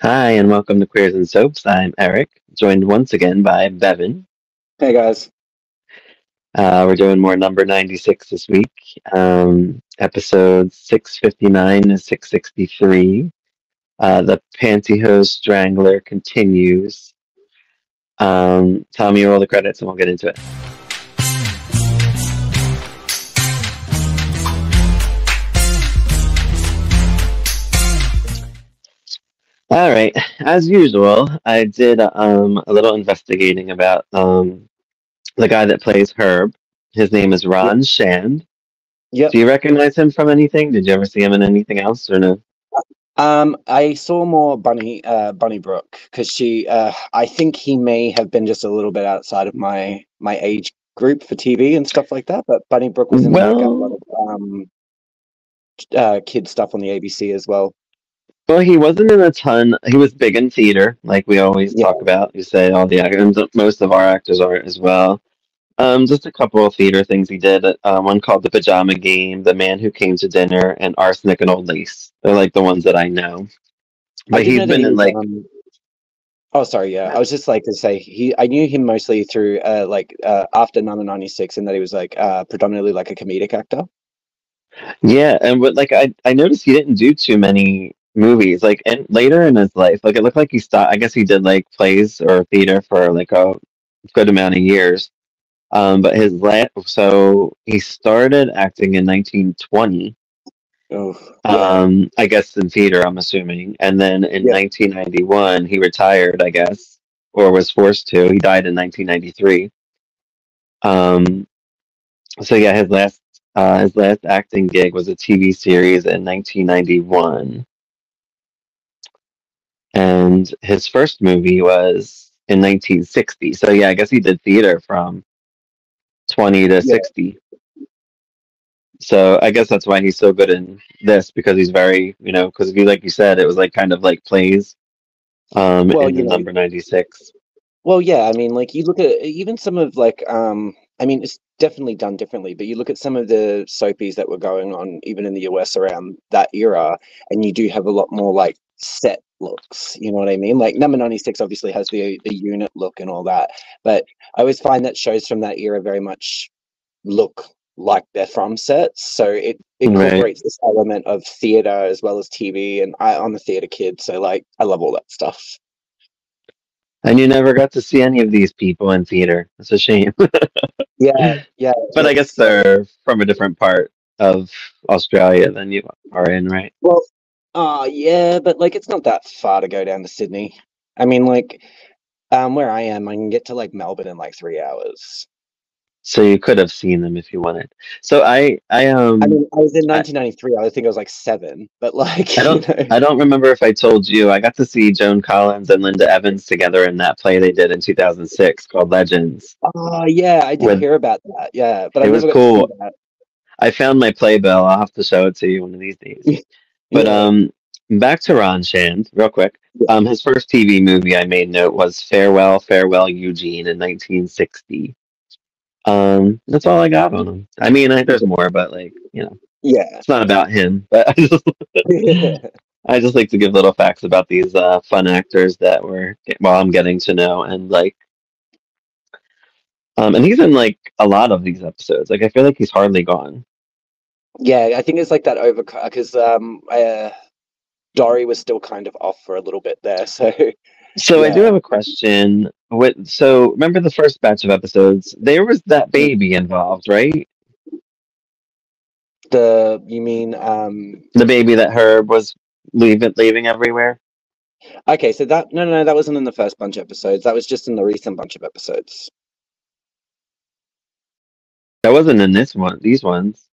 Hi, and welcome to Queers and Soaps. I'm Eric, joined once again by Bevan. Hey guys. We're doing more number 96 this week. Episodes 659 to 663. The Pantyhose Strangler continues. Tommy, roll the credits and we'll get into it. All right, as usual, I did a little investigating about the guy that plays Herb. His name is Yep. Ron Shand. Yep. Do you recognize him from anything? Did you ever see him in anything else or no? I saw more Bunny Brooke because I think he may have been just a little bit outside of my age group for TV and stuff like that. But Bunny Brooke was in like a lot Well, of kid stuff on the ABC as well. well, he wasn't in a ton. He was big in theater, like we always Yeah. talk about. You say all the actors, most of our actors are as well. Just a couple of theater things he did. One called The Pajama Game, The Man Who Came to Dinner, and Arsenic and Old Lace. They're like the ones that I know. I But didn't he's know that been he in was like, oh, sorry, yeah. I was just like to say I knew him mostly through after Number 96, and that he was like predominantly like a comedic actor. yeah, and what like I noticed he didn't do too many movies. Like, and later in his life, like it looked like he stopped. I guess he did like plays or theater for like a good amount of years. But his last, so he started acting in 1920. Oh, yeah. I guess in theater, I'm assuming, and then in Yeah. 1991 he retired, I guess, or was forced to. He died in 1993. Um, so yeah, his last acting gig was a TV series in 1991, and his first movie was in 1960. So yeah, I guess he did theater from 20 to Yeah. 60. So I guess that's why he's so good in this because he's very, because like you said, it was like kind of like plays Well, in the number 96. well, yeah, I mean, like you look at even some of I mean, it's definitely done differently, but you look at some of the soapies that were going on even in the US around that era, and you do have a lot more like set looks, you know what I mean? Like Number 96 obviously has the unit look and all that, but I always find that shows from that era very much look like they're from sets, so it Right. incorporates this element of theater as well as TV, and I'm a theater kid, so like I love all that stuff. And you never got to see any of these people in theater. It's a shame. Yeah, yeah, But I guess they're from a different part of Australia than you are in, right? well, yeah, but like it's not that far to go down to Sydney. I mean, like, where I am, I can get to like Melbourne in like 3 hours. So you could have seen them if you wanted. So I mean, I was in I, 1993. I think I was like 7, but like, I don't I don't remember if I told you I got to see Joan Collins and Linda Evans together in that play they did in 2006 called Legends. Oh yeah, I did With hear about that. Yeah, but I it was never got to see cool. that. I found my playbill. I'll have to show it to you one of these days. But Yeah, back to Ron Shand, real quick. yeah. His first TV movie I made note was Farewell, Farewell Eugene in 1960. That's all I got on him. I mean, there's more, but like, Yeah. it's not about him. But I just like to give little facts about these fun actors that I'm getting to know, and like, and he's in like a lot of these episodes. Like, I feel like he's hardly gone. Yeah, I think it's like that over because Dory was still kind of off for a little bit there. So So I do yeah, have a question. So remember the first batch of episodes? There was that baby involved, right? the you mean The baby that Herb was leaving everywhere. okay, so that no, that wasn't in the first bunch of episodes. That was just in the recent bunch of episodes. That wasn't in this one. These ones.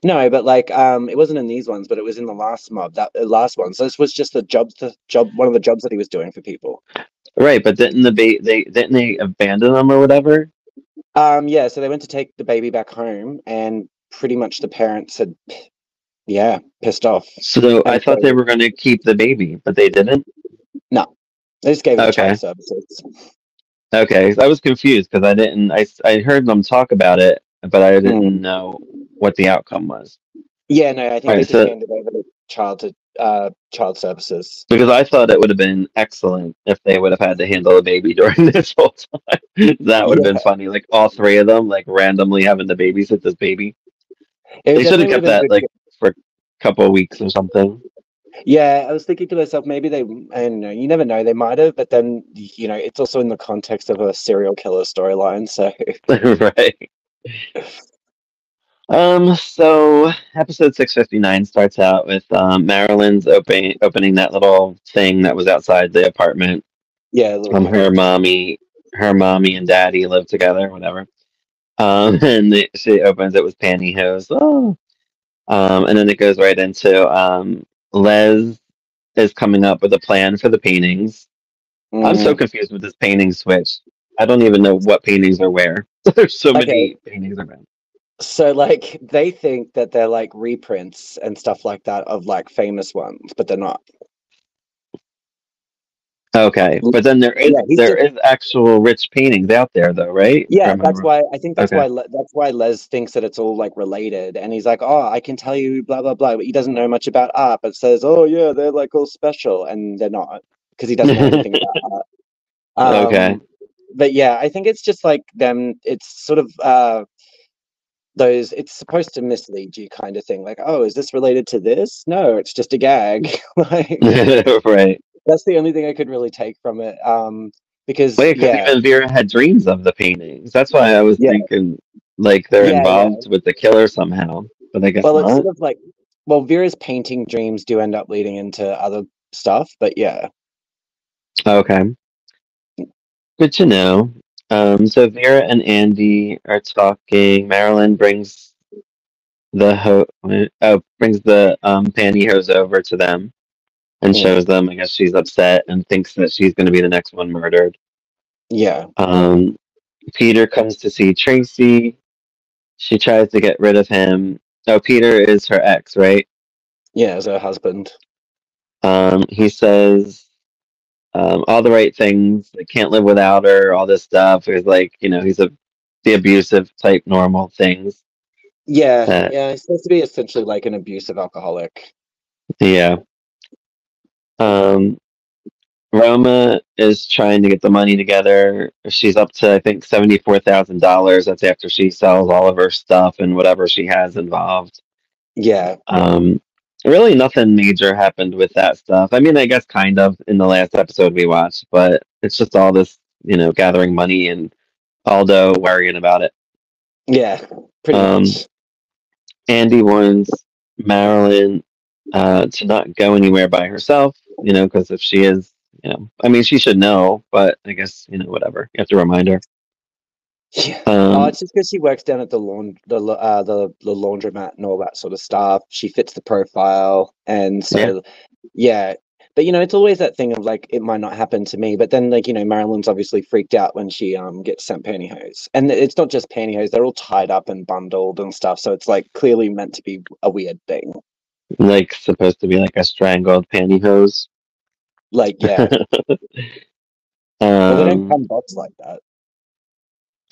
No, but like it wasn't in these ones, but it was in the last mob, that last one. So this was just the job one of the jobs that he was doing for people. Right, but didn't they abandon them or whatever? Yeah, so they went to take the baby back home, and pretty much the parents had, yeah, pissed off. So I And thought they so were going to keep the baby, but they didn't. no, they just gave it to child Okay, services. okay. I was confused because I didn't. I heard them talk about it, but I Mm. didn't know what the outcome was. Yeah, no, I All think they right, just so handed over to child services. Because I thought it would have been excellent if they would have had to handle a baby during this whole time. That would have been Yeah, funny. Like all three of them, like randomly having to babysit this baby. it They should have definitely would kept have that been like good. for a couple of weeks or something. Yeah, I was thinking to myself, maybe they, I don't know, you never know, they might have, but then, it's also in the context of a serial killer storyline. So, Right. So episode 659 starts out with Marilyn's opening that little thing that was outside the apartment. yeah, a little Um, gift. her mommy, her mommy and daddy live together, whatever. She opens it with pantyhose. Oh, and then it goes right into Les is coming up with a plan for the paintings. I'm so Mm. confused with this painting switch. I don't even know what paintings are where. There's so Okay, many paintings around. so like they think that they're like reprints and stuff like that of like famous ones, but they're not. Okay, but then Yeah, he's there just is actual rich paintings out there, though, right? Or yeah. am I That's wrong? why I think Okay. that's why Les thinks that it's all like related, and he's like, oh, I can tell you blah blah blah, but he doesn't know much about art, but says, oh yeah, they're like all special, and they're not because he doesn't know anything about art. Okay. But yeah, I think it's just like them. It's sort of those. It's supposed to mislead you, kind of thing. Like, oh, is this related to this? No, it's just a gag. Like Right. that's the only thing I could really take from it. Because Wait, because yeah, even Vera had dreams of the paintings. That's why I was yeah, thinking like they're yeah. involved with the killer somehow, but I guess Well, it's not. sort of like, well, Vera's painting dreams do end up leading into other stuff, but yeah, Okay. Good to know. So Vera and Andy are talking. Marilyn brings the pantyhose over to them and mm, shows them. I guess she's upset and thinks that she's going to be the next one murdered. yeah, Um, Peter comes to see Tracy. She tries to get rid of him. Oh, Peter is her ex, right? yeah, as her husband. He says all the right things. They can't live without her. All this stuff. He's like, he's the abusive type, normal things. Yeah, That yeah, he's supposed to be essentially like an abusive alcoholic. yeah. Um, Roma is trying to get the money together. She's up to I think $74,000. That's after she sells all of her stuff and whatever she has involved. Yeah, Um, Really nothing major happened with that stuff. I mean, I guess kind of in the last episode we watched, but it's just all this, gathering money and Aldo worrying about it. yeah, pretty Um, much. Andy warns Marilyn to not go anywhere by herself, because if she is, I mean, she should know, but I guess, whatever. You have to remind her. Yeah. Oh, Um, it's just because she works down at the laundromat and all that sort of stuff. She fits the profile, and yeah, so yeah. But it's always that thing of like it might not happen to me. But then like Marilyn's obviously freaked out when she gets sent pantyhose, and it's not just pantyhose; they're all tied up and bundled and stuff. So it's like clearly meant to be a weird thing. like supposed to be like a strangled pantyhose. Like yeah, well they don't um, come box like that.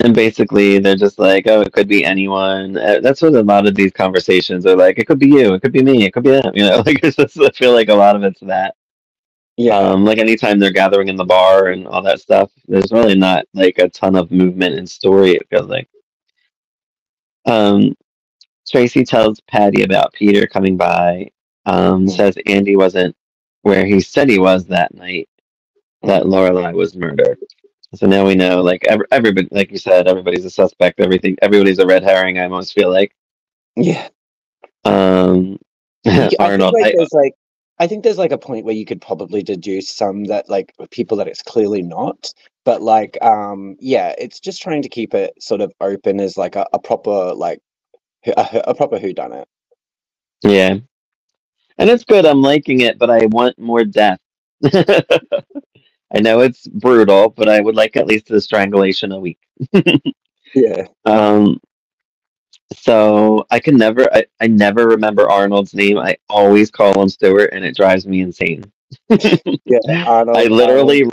And basically, they're just like, oh, it could be anyone. That's what a lot of these conversations are like. It could be you. It could be me. It could be them. Like it's just, I feel like a lot of it's that. Yeah, Like anytime they're gathering in the bar and all that stuff, there's really not like a ton of movement and story. It feels like. Um, Tracy tells Patty about Peter coming by. mm, Says Andy wasn't where he said he was that night that mm. Lorelai was murdered. So now we know, like everybody, like you said, everybody's a suspect. Everybody's a red herring. I almost feel like. Yeah. Um, I think Arnold, like I think there's like a point where you could probably deduce some that like people that it's clearly not, but like yeah, it's just trying to keep it sort of open as like a proper like a proper whodunit. yeah, and it's good. I'm liking it, but I want more death. I know it's brutal, but I would like at least the strangulation a week. Yeah, Um, so I never remember Arnold's name. I always call him Stuart, and it drives me insane. yeah, I Arnold, literally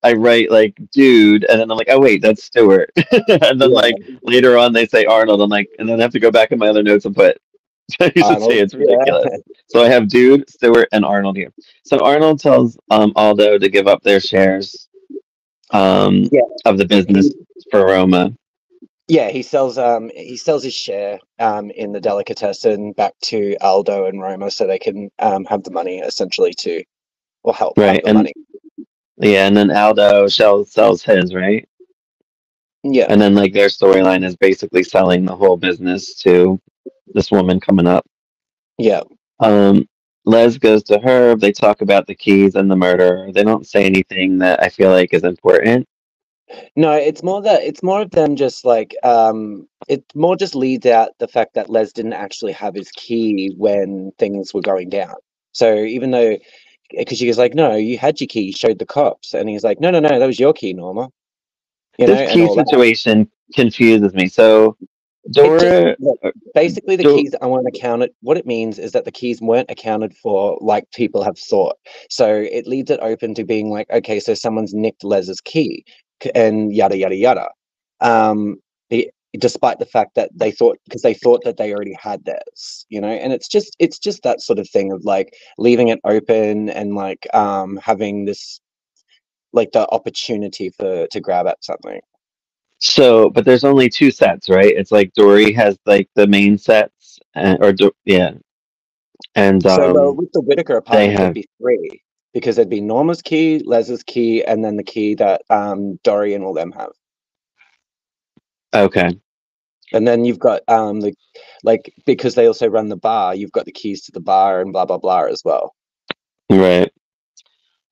I write like dude, and then I'm like, oh wait, that's Stuart. And then like yeah, later on they say Arnold. I'm like, and then I have to go back in my other notes and put You should see Arnold. it's ridiculous. Yeah. So I have Dude, Stewart, and Arnold here. So Arnold tells Aldo to give up their shares um, Yeah. of the business He for Roma. yeah, he sells his share in the delicatessen back to Aldo and Roma so they can have the money essentially to or help have Right. the And money. yeah, and then Aldo sells his, right? Yeah. And then like their storyline is basically selling the whole business to this woman coming up. Yeah. Um, Les goes to her. They talk about the keys and the murder. They don't say anything that I feel like is important. No, it's more that it's more of them just like it more just leads out the fact that Les didn't actually have his key when things were going down. So even though because she was like, no, you had your key, you showed the cops, and he's like, no, no, no, that was your key, Norma, This and key all that. situation confuses me. So It just Dora, look, basically the Do, keys aren't accounted. What it means is that the keys weren't accounted for like people have thought. So it leaves it open to being like, okay, so someone's nicked Les's key, and yada yada yada. Um, despite the fact that they thought because they thought that they already had theirs, and it's just that sort of thing of like leaving it open and like having this like the opportunity for to grab at something. so, but there's only two sets, right? It's like Dory has like the main sets, yeah, and So well, with the Whitaker they apartment, there'd have be three because there'd be Norma's key, Les's key, and then the key that Dory and all them have. okay, And then you've got the like because they also run the bar, you've got the keys to the bar and blah blah blah as well. right.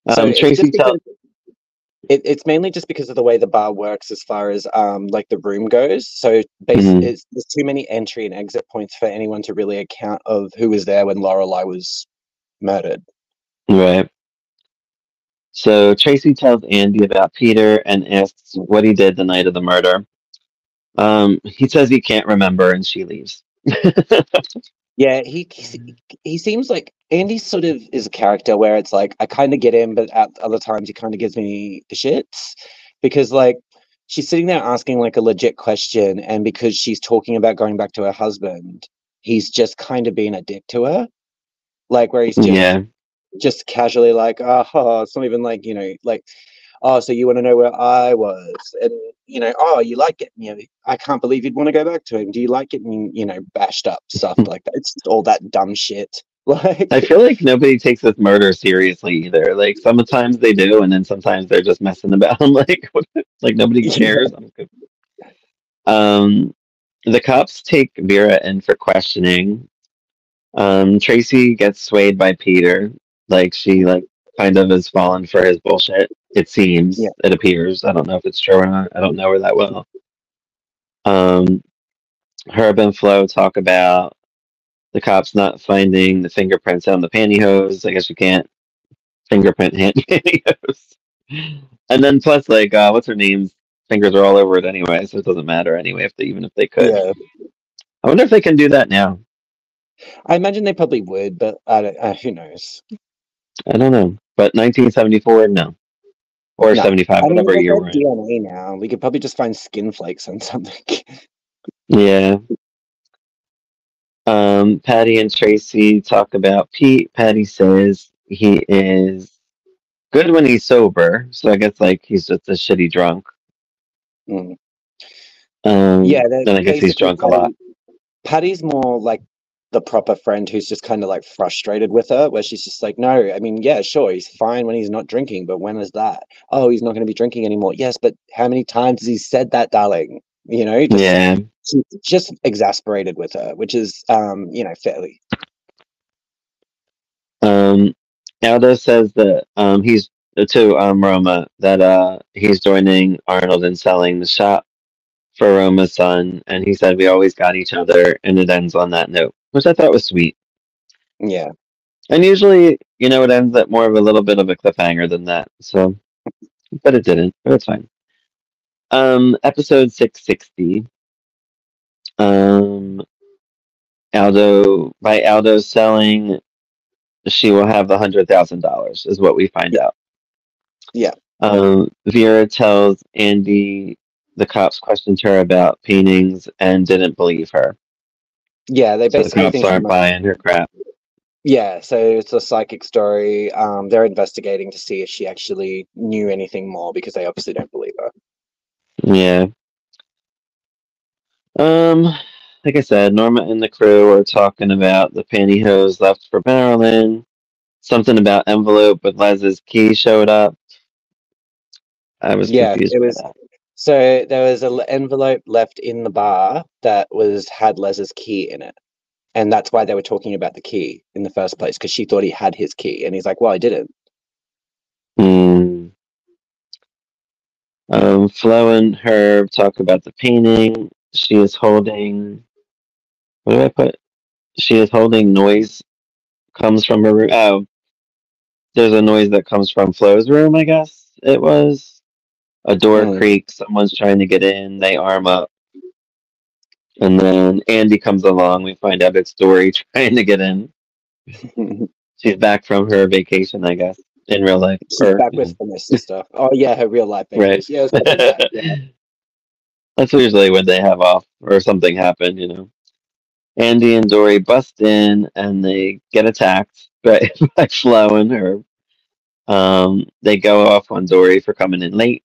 So it's Tracy just tell, because it's mainly just because of the way the bar works as far as like the room goes. So mhm, there's too many entry and exit points for anyone to really account of who was there when Lorelai was murdered. right. So Tracy tells Andy about Peter and asks what he did the night of the murder. He says he can't remember, and she leaves. Yeah, he seems like Andy sort of is a character where it's like I kind of get him, but at other times he kind of gives me the shits because like she's sitting there asking like a legit question, and because she's talking about going back to her husband, he's just kind of being a dick to her, like where he's Yeah, just casually like, oh, it's not even like like oh, so you want to know where I was? And, oh, you like it? I can't believe you'd want to go back to him. Do you like it? And, bashed up stuff like that. It's just all that dumb shit. I Like, feel like nobody takes this murder seriously either. Like sometimes they do, and then sometimes they're just messing about. I'm like, like nobody yeah, cares. I'm good. Um, the cops take Vera in for questioning. Tracy gets swayed by Peter. Like she like kind of is fallen for his bullshit. It yeah, seems. It appears. I don't know if it's true or not. I don't know her that well. Um, Herb and Flo talk about the cops not finding the fingerprints on the pantyhose. I guess you can't fingerprint hand pantyhose. And then plus, like, what's her name's fingers are all over it anyway, so it doesn't matter anyway even if they could. yeah. I wonder if they can do that now. I imagine they probably would, but I don't, who knows? I don't know. But 1974, no. Or No. 75, I mean, whatever they year got we're in. DNA now. We could probably just find skin flakes on something. Yeah. Patty and Tracy talk about Pete. Patty says he is good when he's sober, so I guess like he's just a shitty drunk. Mm. Yeah, they're And I guess he's basically drunk a lot. Patty's more like the proper friend who's just kind of like frustrated with her, where she's just like, no, I mean, yeah, sure, he's fine when he's not drinking, but when is that? Oh, he's not going to be drinking anymore. Yes, but how many times has he said that, darling? Just Yeah. she's just exasperated with her, which is, fairly. Um, Aldo says that he's to Roma that he's joining Arnold in selling the shop for Roma's son, and he said we always got each other, and it ends on that note, which I thought was sweet. Yeah, And usually, it ends at more of a little bit of a cliffhanger than that. So, but it didn't. But it's fine. Episode 660. Um, Aldo selling, she will have the $100,000 is what we find yeah, out. yeah, Vera tells Andy the cops questioned her about paintings and didn't believe her. Yeah, they So the basically cops think aren't buying her crap. yeah, so it's a psychic story. They're investigating to see if she actually knew anything more because they obviously don't believe her. Yeah. Um, like I said, Norma and the crew are talking about the pantyhose left for Marilyn. Something about envelope with Les's key showed up. I was Yeah, confused it by was. that. So there was an envelope left in the bar that was had Les's key in it, and that's why they were talking about the key in the first place because she thought he had his key, and he's like, "Well, I didn't." Hmm. Flo and Herb talk about the painting. She is holding. What did I put? She is holding noise comes from her room. Oh, there's a noise that comes from Flo's room, I guess it was. A door Mm. creaks, someone's trying to get in, they arm up, and then Andy comes along. We find out it's Dory trying to get in. She's back from her vacation, I guess, in real life. She's Or, back with my sister. Oh yeah, her real life right. vacation. Yeah, it's probably that. Yeah. That's usually when they have off or something happen. Andy and Dory bust in and they get attacked by, by Flo and her. They go off on Dory for coming in late,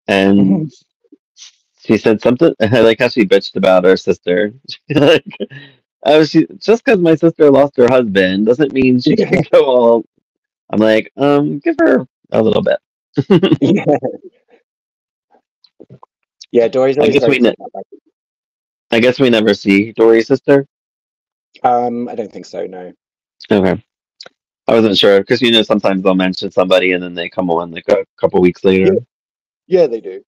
and she said something. I like how she bitched about her sister. Like, oh, she just because my sister lost her husband doesn't mean she Yeah. can go all. I'm like, give her a little bit. Yeah. Yeah, Dory's I always guess very we, ne- put out. I guess we never see Dory's sister. I don't think so. No. Okay, I wasn't sure because sometimes they'll mention somebody and then they come on like a couple weeks Yeah, later. yeah, they do.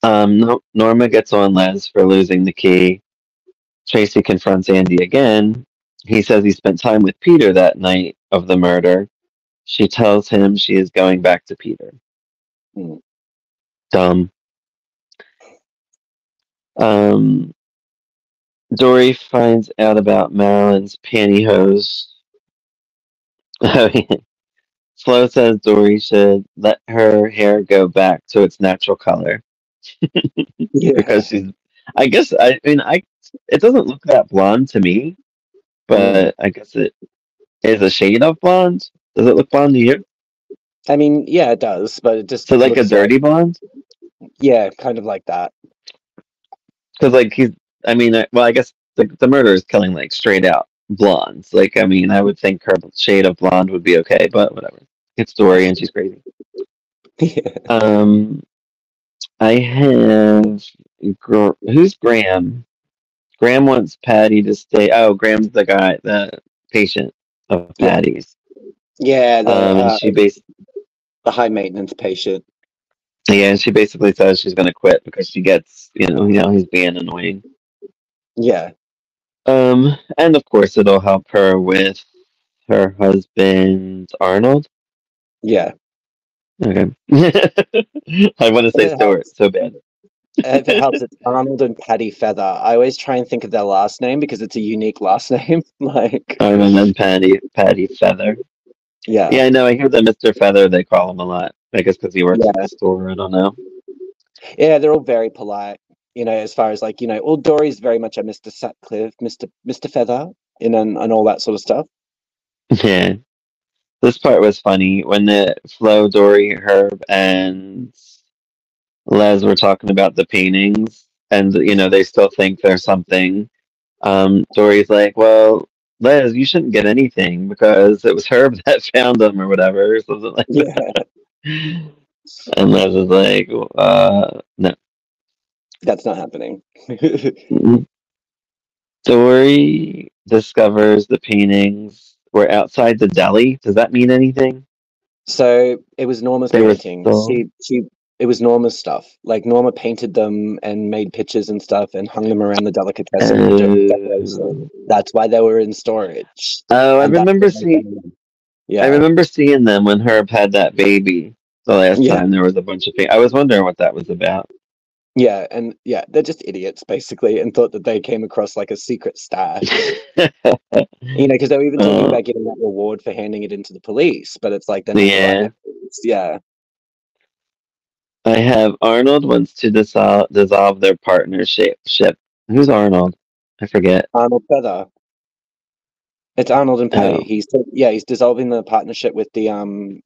No, Norma gets on Les for losing the key. Tracy confronts Andy again. He says he spent time with Peter that night of the murder. She tells him she is going back to Peter. Mm. Dumb. Um, Dory finds out about Marilyn's pantyhose. Flo says Dory should let her hair go back to its natural color because Yeah. she's. I guess I mean I. It doesn't look that blonde to me, Mm. but I guess it is a shade of blonde. Does it look blonde to you? I mean, yeah, it does, but it just So like a looks like dirty blonde? yeah, kind of like that. Because like he's. I mean, well, I guess the murder is killing like straight out blondes. Like I mean, I would think her shade of blonde would be okay, but whatever. It's Dory and she's crazy. Yeah. Um, I have who's Graham? Graham wants Patty to stay. Oh, Graham's the guy, the patient of Yeah. Patty's. Yeah, And she the high maintenance patient. and she basically says she's going to quit because she gets, he's being annoying. Yeah. And of course it'll help her with her husband Arnold. Yeah. Okay. I want to If say it Stewart helps, so bad. it's Arnold and Patty Feather. I always try and think of their last name because it's a unique last name. Like, Arnold and Patty Feather. yeah. Yeah, I know. I hear that Mr. Feather, they call him a lot. I guess because he works at Yeah. the store. I don't know. Yeah, they're all very polite, as far as like, well, Dory's very much a Mr. Sutcliffe, Mr. Feather, and all that sort of stuff. Yeah. This part was funny when the Flo, Dory, Herb, and Les were talking about the paintings, and they still think there's something. Dory's like, "Well, Les, you shouldn't get anything because it was Herb that found them or whatever, or something like that." Yeah, And Les is like, "No." that's not happening. Mhm. Dory discovers the paintings were outside the deli. Does that mean anything? So it was Norma's They were painting. still. It was Norma's stuff. Like Norma painted them and made pictures and stuff and hung them around the delicatessen decoration. Oh, That's why they were in storage, oh, I and that's remember what they seeing. found. I Yeah, remember seeing them when Herb had that baby the last yeah, time. There was a bunch of. I was wondering what that was about. yeah, and yeah, they're just idiots basically, and thought that they came across like a secret stash. Because they were even talking uh, about getting that reward for handing it into the police, but it's like they're not the right yeah, evidence. Yeah, I have Arnold wants to dissolve their partnership. Who's Arnold? I forget. Arnold Feather. It's Arnold and Patty. Oh, He's dissolving the partnership with the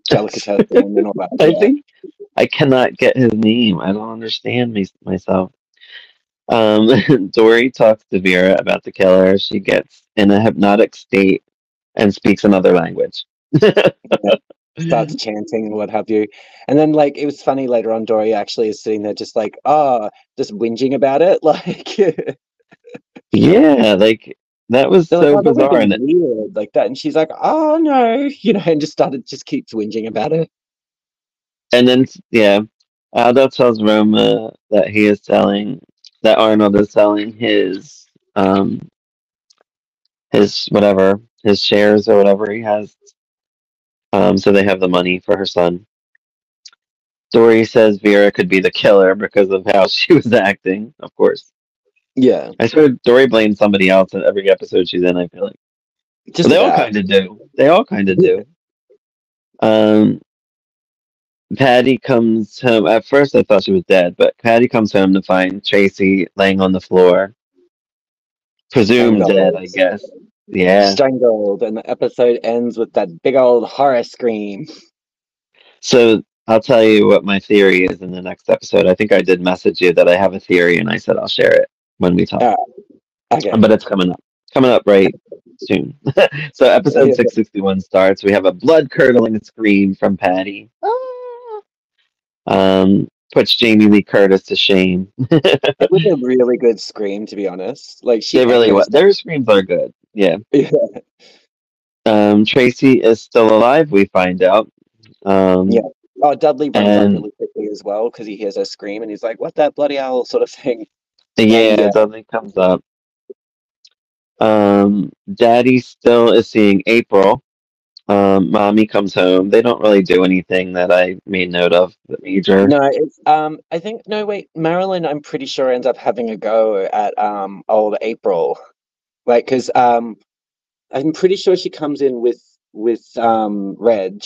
delicatessen and all that. I Yeah. think I cannot get his name. I don't understand myself. Dory talks to Vera about the killer. She gets in a hypnotic state and speaks another language. Yeah. Starts chanting what have you. And then like it was funny later on, Dory actually is sitting there just like, just whinging about it. Like Yeah, like that was they're like, so oh, that would have bizarre. been And weird, like that. And she's like, oh no, and just keeps whinging about it. then yeah, Aldo tells Roma that he is selling that Arnold is selling his whatever his shares or whatever he has. So they have the money for her son. Dory says Vera could be the killer because of how she was acting. Of course, Yeah, I swear Dory blames somebody else in every episode she's in. I feel like, but just they all about. kind of do. They all kind of do. Um, Patty comes home. At first, I thought she was dead, but Patty comes home to find Tracy laying on the floor, presumed dead, I Strangled. guess. Yeah. Strangled. And the episode ends with that big old horror scream. So I'll tell you what my theory is in the next episode. I think I did message you that I have a theory, and I said I'll share it when we talk. All right. Okay. But it's coming up. Coming up right soon. So episode 661 starts. We have a blood curdling scream from Patty. Puts Jamie Lee Curtis to shame. It was a really good scream, to be honest. Like she They really echoes what that. their screams are good. Yeah. Yeah. Tracy is still alive, we find out. Yeah. Um, Oh, Dudley runs up and really quickly as well because he hears her scream and he's like, "What that bloody owl?" sort of thing. And yeah, yeah, Dudley comes up. Daddy still is seeing April. Mommy comes home. They don't really do anything that I made note of, the major. no, it's I think no wait, Marilyn, I'm pretty sure ends up having a go at old April, like because I'm pretty sure she comes in with Reg,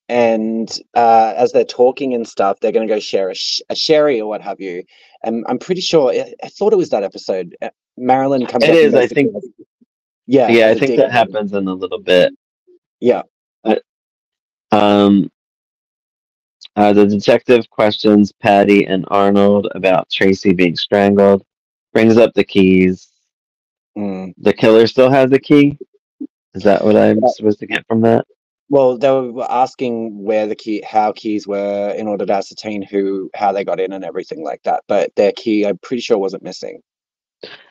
and as they're talking and stuff, they're going to go share a sherry or what have you. And I'm pretty sure I thought it was that episode. Marilyn comes It up and is, I basically, think. yeah, Yeah, has I a think dig. that happens in a little bit. Yeah, But, um, the detective questions Patty and Arnold about Tracy being strangled, brings up the keys. mm. The killer still has the key. Is that what I'm supposed to get from that? Well, they were asking where how keys were in order to ascertain how they got in and everything like that. But their key, I'm pretty sure, wasn't missing.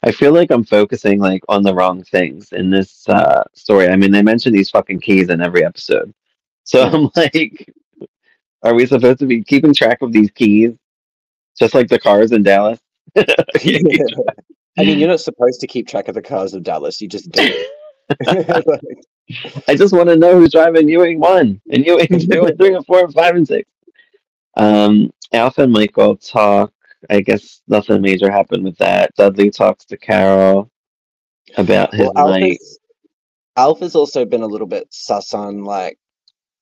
I feel like I'm focusing like on the wrong things in this story. I mean, they mention these fucking keys in every episode, so Mm. I'm like, are we supposed to be keeping track of these keys, just like the cars in Dallas? I mean, you're not supposed to keep track of the cars of Dallas. You just do. I just want to know who's driving Ewing 1 and Ewing 2 and 3 and 4 and 5 and 6. Alpha and Michael talk. I guess nothing major happened with that. Dudley talks to Carol about Well, his night. Alpha's also been a little bit sus on like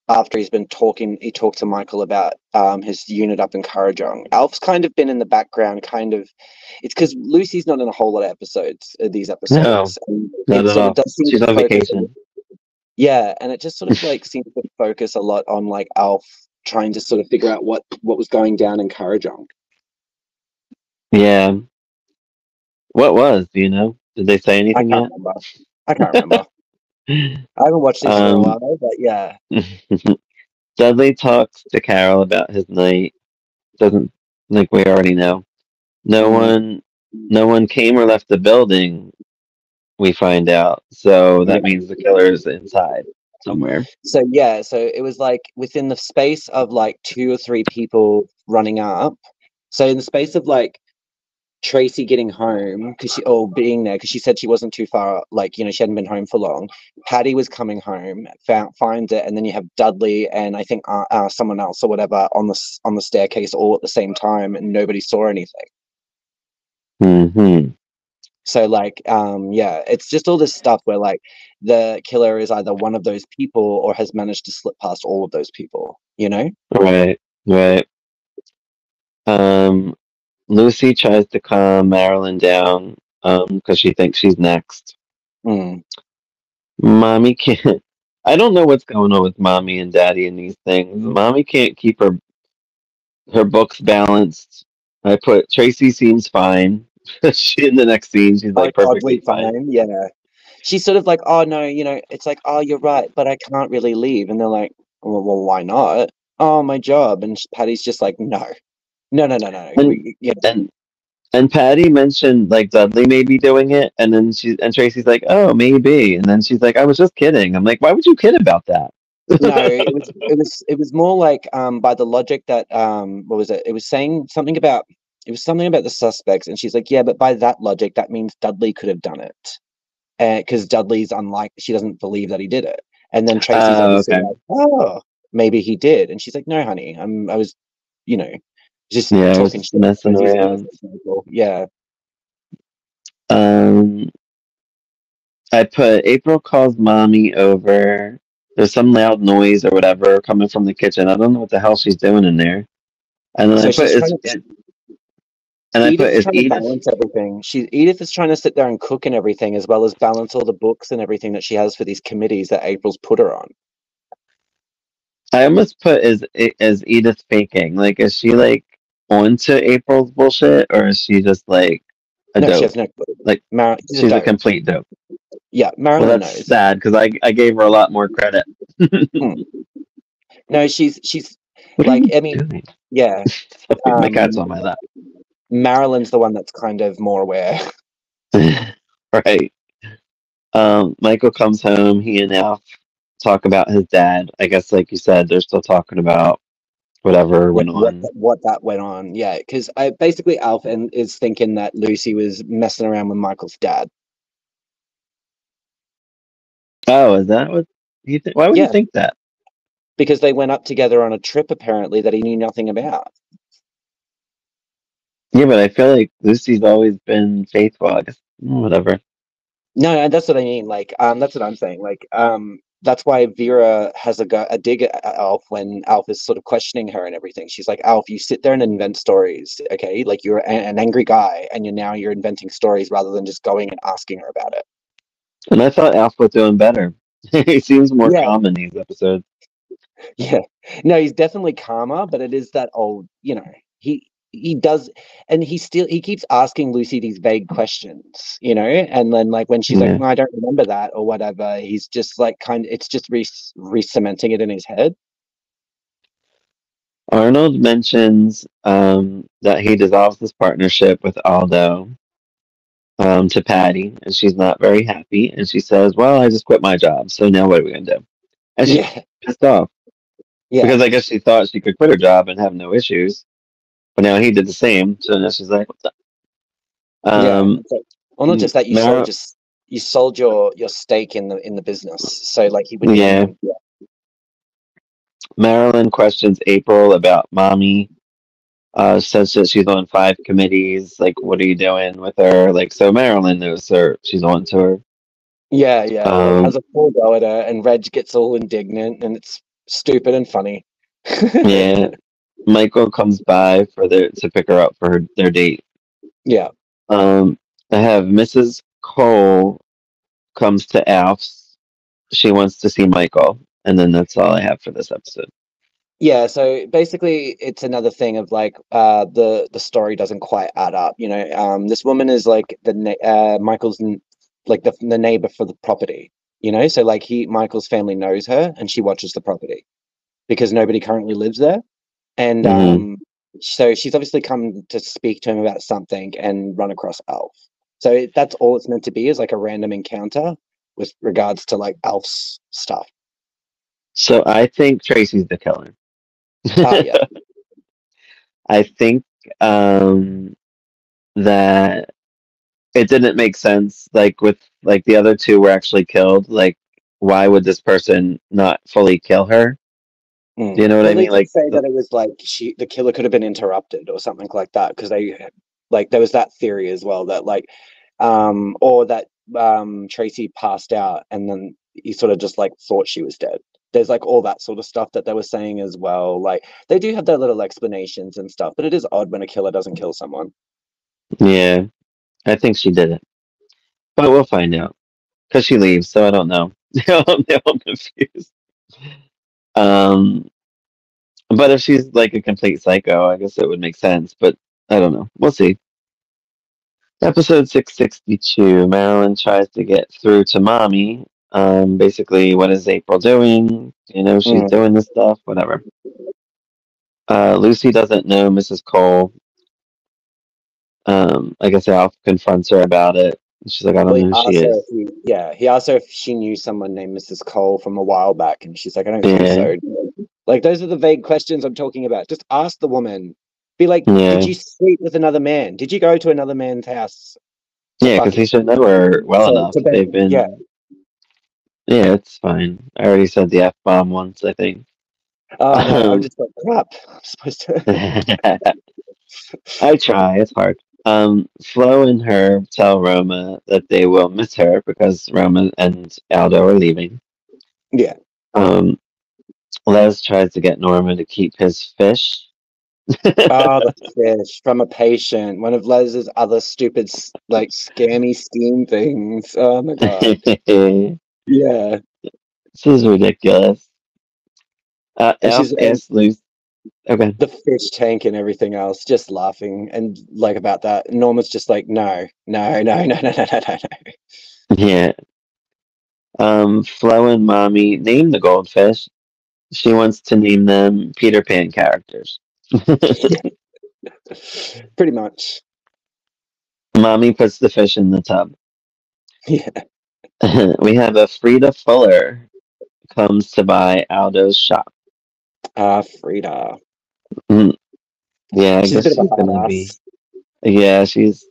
after he's been talking. He talked to Michael about his unit up in Kurrajong. Alf's kind of been in the background, kind of. It's because Lucy's not in a whole lot of episodes. These No, episodes, and not it at sort of all. does seem She's to on focus. vacation. Yeah, and it just sort of like seems to focus a lot on like Alf trying to sort of figure out what was going down in Kurrajong. Yeah. What was? Do you know? Did they say I anything can't yet? remember. I can't remember. I haven't watched these for a um, while, but yeah. Dudley talks to Carol about his night. Doesn't like we already know. No Mm, one, no one came or left the building. We find out, so yeah. that means the killer's inside somewhere. So yeah, so it was like within the space of like two or three people running up. So in the space of like Tracy getting home because being there because she said she wasn't too far, like she hadn't been home for long. Patty was coming home, finds it, and then you have Dudley and I think someone else or whatever on the staircase all at the same time, and nobody saw anything. Hmm. So like, yeah, it's just all this stuff where like the killer is either one of those people or has managed to slip past all of those people, you know? Right. Right. Um, Lucy tries to calm Marilyn down. because she thinks she's next. Mm. Mommy can't. I don't know what's going on with mommy and daddy in these things. Mommy can't keep her books balanced. I put Tracy seems fine. She in the next scene, she's Oh, like perfectly oddly fine. fine. Yeah. She's sort of like, oh no, it's like, oh, you're right, but I can't really leave. And they're like, well, why not? Oh, my job. And Patty's just like, no, no, no, no, no. And Yeah, and and Patty mentioned like Dudley may be doing it, and then Tracy's like, oh, maybe, and then she's like, I was just kidding. I'm like, why would you kid about that? no, it was more like by the logic that what was it? It was something about the suspects, and she's like, yeah, but by that logic, that means Dudley could have done it, because Dudley's unlike she doesn't believe that he did it, and then Tracy's obviously Okay. like, oh, maybe he did, and she's like, no, honey, I was, you know, just Yeah, I talking was shit messing because he's an around. innocent uncle. Yeah, Um, I put April calls mommy over. There's some loud noise or whatever coming from the kitchen. I don't know what the hell she's doing in there. And then so she's trying to. I put Edith is is trying to Edith. balance everything. Edith is trying to sit there and cook and everything, as well as balance all the books and everything that she has for these committees that April's put her on. I almost put is Edith faking? Like, is she like onto April's bullshit, or is she just like a No, she has dope? no clue. Like, She's a she's a dope. complete dope. Yeah, Well, Marilyn that's knows. sad because I gave her a lot more credit. Hmm. No, she's What are like, you I mean, doing? yeah. Sorry, my cat's on my lap. Marilyn's the one that's kind of more aware. Right. Michael comes home. He and Alf talk about his dad. I guess, like you said, they're still talking about whatever What went what on. what that went on? Yeah, because I basically Alf and is thinking that Lucy was messing around with Michael's dad. Oh, is that what you think? Why would you Yeah, think that? because they went up together on a trip apparently that he knew nothing about. Yeah, but I feel like Lucy's always been faithful. I guess whatever. No, that's what I mean. Like, that's what I'm saying. Like, that's why Vera has a dig at Alf when Alf is sort of questioning her and everything. She's like, Alf, you sit there and invent stories, okay? Like you're an angry guy, and you're inventing stories rather than just going and asking her about it. And I thought Alf was doing better. He seems more Yeah, calm in these episodes. yeah. No, he's definitely calmer, but it is that old, he does, and he keeps asking Lucy these vague questions, and then like when she's like, Yeah. no, I don't remember that or whatever, he's just like it's just re-cementing it in his head. Arnold mentions that he dissolves his partnership with Aldo to Patty, and she's not very happy. And she says, "Well, I just quit my job, so now what are we gonna do?" And she's Yeah, pissed off yeah, because I guess she thought she could quit her job and have no issues, but now he did the same. So now she's like, "What the?" yeah. Um, It's like, well, not just that, Mar- you sold your stake in the business, so like he wouldn't yeah, even. Yeah, Marilyn questions April about mommy. Says that she's on 5 committees. Like, what are you doing with her? Like, so Marilyn knows her. She's on to her. yeah, yeah. Like Um, has a full go at her, and Reg gets all indignant, and it's stupid and funny. yeah. Michael comes by to pick her up for their date. Yeah. Um, I have Mrs. Cole comes to Alf's. She wants to see Michael, and then that's all I have for this episode. Yeah, so basically it's another thing of like the story doesn't quite add up. This woman is like Michael's like the neighbor for the property, so like Michael's family knows her and she watches the property because nobody currently lives there. And Hmm. so she's obviously come to speak to him about something and run across Alf. So that's all it's meant to be, is like a random encounter with regards to like Alf's stuff. So I think Tracy's the killer. Ah, yeah. I think um, that it didn't make sense. Like with like the other two were actually killed. Like, why would this person not fully kill her? Do you know what Well, I they mean? did Like, say that it was like the killer could have been interrupted or something like that, because there was that theory as well that like or that Tracy passed out and then he sort of just like thought she was dead. There's like all that sort of stuff that they were saying as well. Like they do have their little explanations and stuff, but it is odd when a killer doesn't kill someone. yeah, I think she did it. but we'll find out because she leaves, so I don't know. I'm confused. Um, but if she's like a complete psycho, I guess it would make sense. But I don't know. We'll see. Episode 662. Marilyn tries to get through to mommy. Basically, what is April doing? You know, she's Mm. doing this stuff, whatever. Lucy doesn't know Mrs. Cole. I guess Alf confronts her about it. She's like, I don't Well, know who she is. he asked her if she knew someone named Mrs. Cole from a while back, and she's like, I don't think Yeah, so. Like, those are the vague questions I'm talking about. Just ask the woman. Be like, did yeah, you sleep with another man? Did you go to another man's house to yeah, because he fucking should know her well enough. to bed? They've Yeah. been, yeah, it's fine. I already said the F bomb once, I think. Oh no, I'm Um, just like crap. I'm supposed to. I try. It's hard. Flo and Herb tell Roma that they will miss her because Roma and Aldo are leaving. Yeah. Um, Les tries to get Norma to keep his fish. Oh, the fish from a patient. One of Les's other stupid, like, scammy scheme things. Oh my god. This Yeah. is ridiculous. And Alf she's and asks Lucy. Okay. the fish tank and everything else, just laughing and like about that. And Norma's just like, no, no, no, no, no, no, no, no, no. Yeah. Flo and Mommy name the goldfish. She wants to name them Peter Pan characters. Pretty much. Mommy puts the fish in the tub. Yeah. We have a Frida Fuller comes to buy Aldo's shop. Frida. Mm, yeah, I She's a guess bit of a she's hard gonna be. ass. Yeah, she's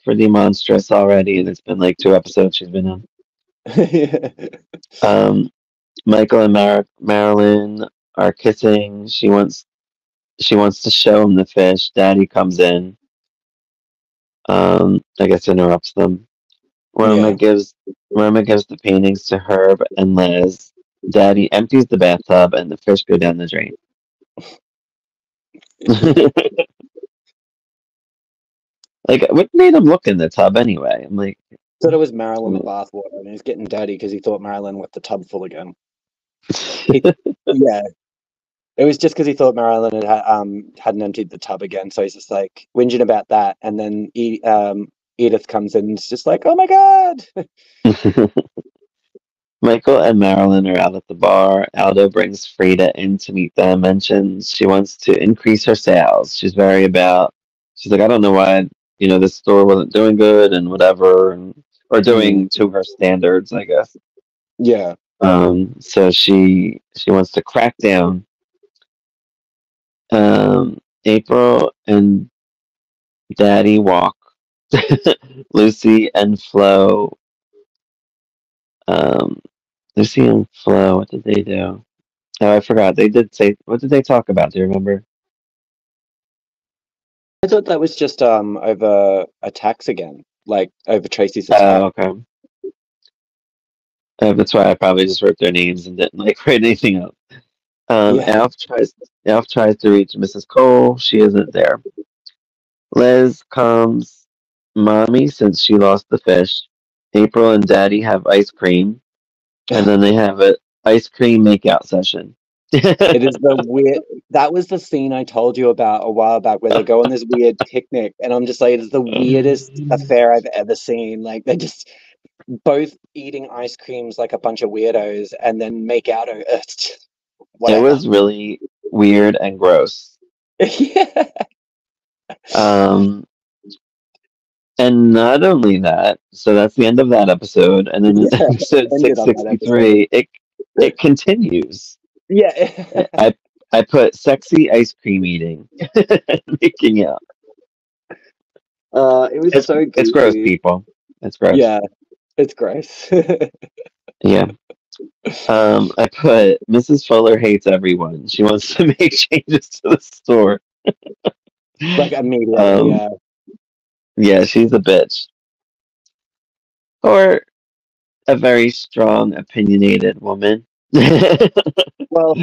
pretty monstrous already, and it's been like 2 episodes she's been in. Yeah. Michael and Marilyn are kissing. She wants to show him the fish. Daddy comes in. I guess interrupts them. Roma Yeah. gives Roma gives the paintings to Herb and Liz. Daddy empties the bathtub, and the fish go down the drain. Like, what made him look in the tub anyway? I'm like, Thought it was Marilyn the bathwater, and he's getting dirty because he thought Marilyn left the tub full again. Yeah, it was just because he thought Marilyn hadn't emptied the tub again, so he's just like whinging about that, and then Edith comes in and is just like, "Oh my god!" Michael and Marilyn are out at the bar. Aldo brings Frida in to meet them, mentions she wants to increase her sales. She's like, I don't know why, this store wasn't doing good and whatever, or Mm, doing to her standards, I guess. yeah, So she wants to crack down. April and Daddy walk. Lucy and Flo. Um, Lucy and Flo. What did they do? Oh, I forgot. They did say. What did they talk about? Do you remember? I thought that was just over attacks again, like over Tracy's attack. Oh, okay. That's why I probably just wrote their names and didn't like write anything else. Um, Yeah, Alf tries. Alf tries to reach Mrs. Cole. She isn't there. Liz comes. Mommy, since she lost the fish. April and Daddy have ice cream, and then they have an ice cream makeout session. it is the weird. That was the scene I told you about a while back, where they go on this weird picnic, and I'm just like, it's the weirdest affair I've ever seen. Like they're just both eating ice creams like a bunch of weirdos, and then make out. It's just, It whatever. was really weird and gross. Yeah. Um, and not only that, so that's the end of that episode, and then in Yeah, episode ended six on that sixty episode. three, it continues. Yeah. I put sexy ice cream eating, making out. It was It's so it's gross, goofy. people. It's gross. Yeah, it's gross. Yeah. I put Mrs. Fuller hates everyone. She wants to make changes to the store. Like immediately, Um, yeah. yeah, she's a bitch. Or a very strong, opinionated woman. Well,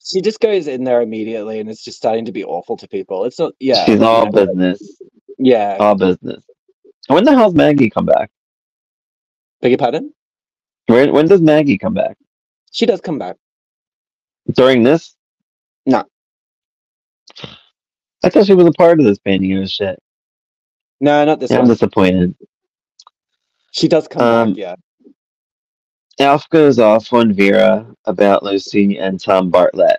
she just goes in there immediately and it's just starting to be awful to people. It's not, yeah, She's you all know, business. yeah. All business. When the hell's Maggie come back? Beg your pardon? When does Maggie come back? She does come back. During this? No, I thought she was a part of this pantyhose shit. no, not this Yeah, I'm one. disappointed. She does come back. Um, Yeah, Alf goes off on Vera about Lucy and Tom Bartlett.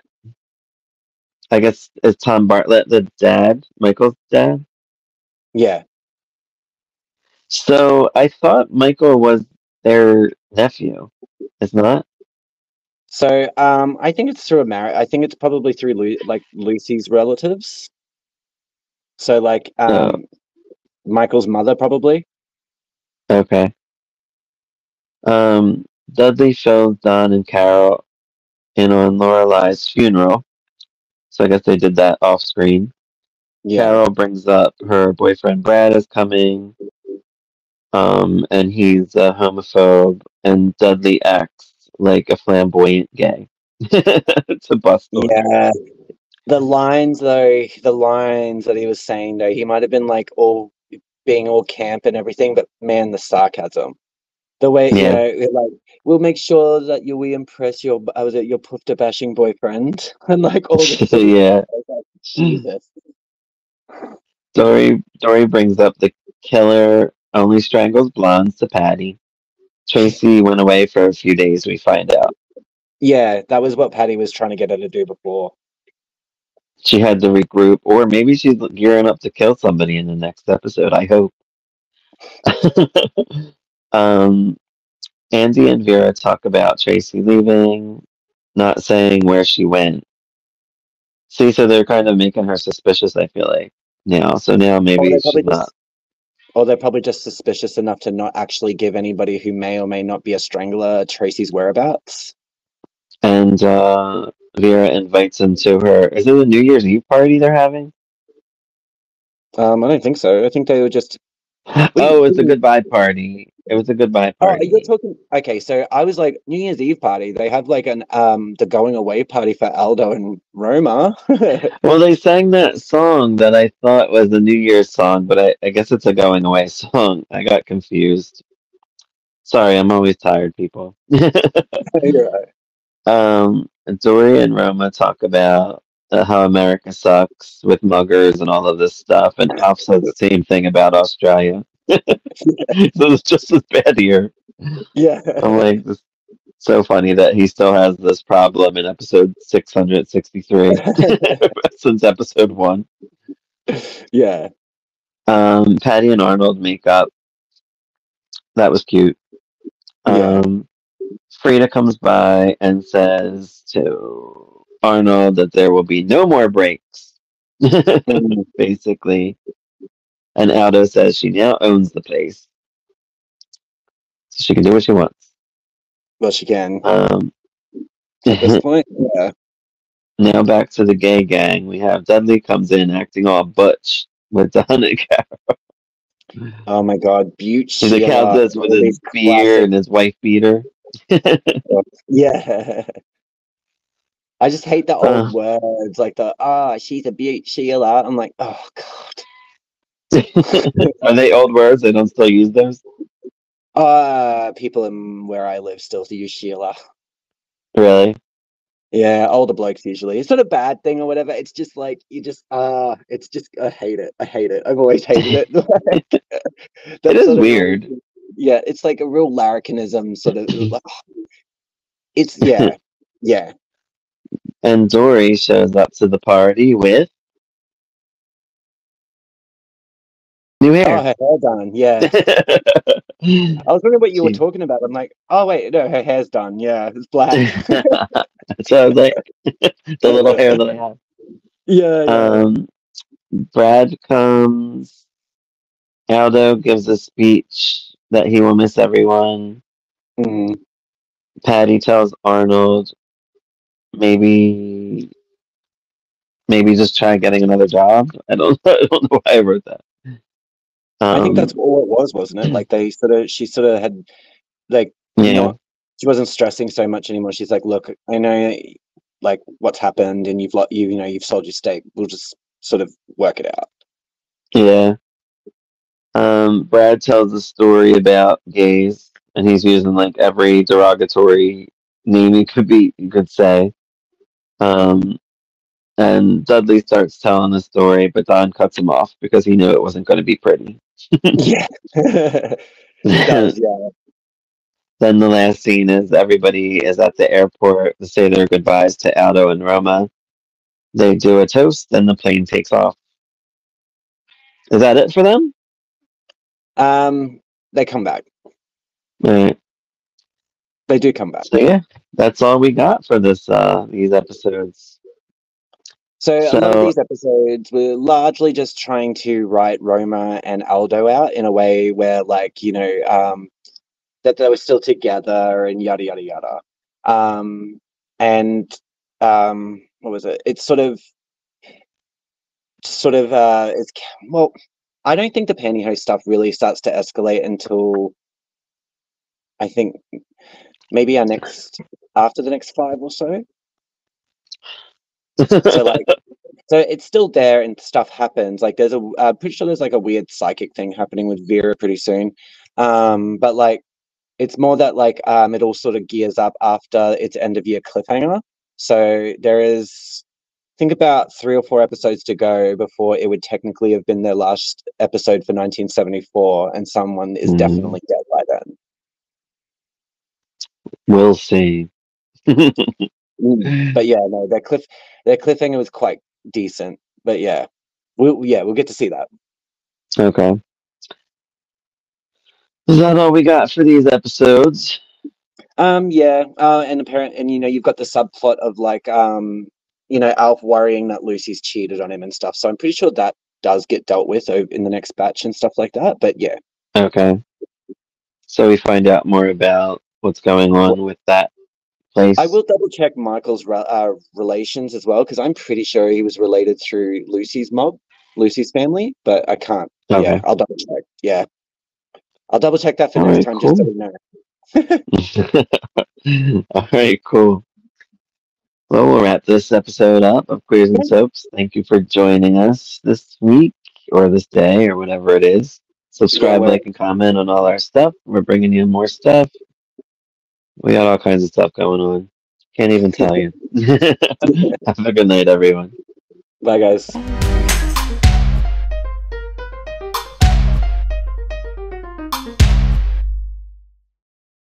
I guess is Tom Bartlett the dad, Michael's dad? yeah. So I thought Michael was their nephew. It's not? So, I think it's through a marriage. I think it's probably through like Lucy's relatives. So, like, Oh, Michael's mother, probably. okay. Dudley shows Don and Carol in on Lorelai's funeral. So I guess they did that off screen. Yeah, Carol brings up her boyfriend Brad is coming, and he's a homophobe, and Dudley acts like a flamboyant gay to bust the wig. yeah. The lines, though, the lines that he was saying, though, he might have been like all being all camp and everything, but man, the sarcasm, the way Yeah, like we'll make sure that we impress your was it your poofta bashing boyfriend and like all this sort of stuff. yeah. I was like, Jesus. Dory brings up the killer only strangles blondes to Patty. Tracy went away for a few days. We find out Yeah, that was what Patty was trying to get her to do before. she had to regroup, or maybe she's gearing up to kill somebody in the next episode. I hope. um, Andy and Vera talk about Tracy leaving, not saying where she went. See, so they're kind of making her suspicious, I feel like, now. So now Or maybe they're she's probably not. just or they're probably just suspicious enough to not actually give anybody who may or may not be a strangler Tracy's whereabouts. And Vera invites him to her. Is it a New Year's Eve party they're having? I don't think so. I think they were just we Oh, it's a goodbye party. It was a goodbye oh, you're party. talking okay, so I was like New Year's Eve party. They have like an the going away party for Aldo and Roma. Well, they sang that song that I thought was a New Year's song, but I guess it's a going away song. I got confused. Sorry, I'm always tired, people. Yeah. Dory and Roma talk about how America sucks with muggers and all of this stuff, and Alf says the same thing about Australia. So it's just as bad here. I'm Yeah. like, it's so funny that he still has this problem in episode 663 since episode one. Yeah. Patty and Arnold make up. That was cute. Yeah. Um, Frida comes by and says to Arnold that there will be no more breaks, Mm, basically. And Aldo says she now owns the place, so she can do what she wants. well, she can Um, at this point. Yeah. now back to the gay gang. We have Dudley comes in acting all butch with Don and Kat. Oh my God, Butte, He's like, how's Sheila, this with all his these beard classic. and his wife beater? Yeah. I just hate the old uh, words like the she's a Butte, Sheila. I'm like, oh God. are they old words? They don't still use those? People in where I live still use Sheila. Really? Yeah, older blokes usually. It's not a bad thing or whatever. It's just like you just it's just I hate it. I hate it. I've always hated it. Like, It that is sort of real weird. yeah, it's like a real larrikinism sort of like, it's yeah. And Dory shows up to the party with new Oh, hair. her hair done. Yeah. I was wondering what you were She, talking about. I'm like, oh wait, no, her hair's done. Yeah, it's black. so I was like, the little hair that I have. Yeah, yeah. Um, Brad comes. Aldo gives a speech that he will miss everyone. Mm. Patty tells Arnold maybe maybe just try getting another job. I don't I don't know why I wrote that. I think Um, that's all it was, wasn't it? Like she sort of had like yeah, not, she wasn't stressing so much anymore. She's like, look, I know like what's happened, and you've sold your stake. We'll just sort of work it out. yeah. Brad tells a story about gays and he's using like every derogatory name you could say. Um, and Dudley starts telling the story, but Don cuts him off because he knew it wasn't going to be pretty. Yeah. He does, yeah. Then the last scene is everybody is at the airport to say their goodbyes to Aldo and Roma. They do a toast, then the plane takes off. Is that it for them? They come back. All right. They do come back. So yeah, that's all we got for this these episodes. So a lot of So these episodes were largely just trying to write Roma and Aldo out in a way where, like, that they were still together and yada yada yada. And what was it? It's it's well, I don't think the pantyhose stuff really starts to escalate until I think maybe after the next five or so. So like, so it's still there and stuff happens. Like there's pretty sure there's like a weird psychic thing happening with Vera pretty soon. But like it's more that like it all sort of gears up after its end of year cliffhanger. So there is, think about 3 or 4 episodes to go before it would technically have been their last episode for 1974, and someone is definitely dead by then. We'll see. But yeah, no, their cliffhanger was quite decent. But yeah, we'll get to see that. Okay. Is that all we got for these episodes? Yeah, and you've got the subplot of like Alf worrying that Lucy's cheated on him and stuff. So I'm pretty sure that does get dealt with in the next batch and stuff like that. But yeah. Okay. So we find out more about what's going on with that place. I will double check Michael's relations as well, because I'm pretty sure he was related through Lucy's family, but I can't. Okay. Yeah, I'll double check. Yeah, I'll double check that for All next right, time, cool. just so we know. All right, cool. Well, we'll wrap this episode up of Queers and Soaps. Thank you for joining us this week or this day or whatever it is. Subscribe, Yeah, like, and comment on all our stuff. We're bringing you more stuff. We got all kinds of stuff going on. Can't even tell you. Have a good night, everyone. bye, guys.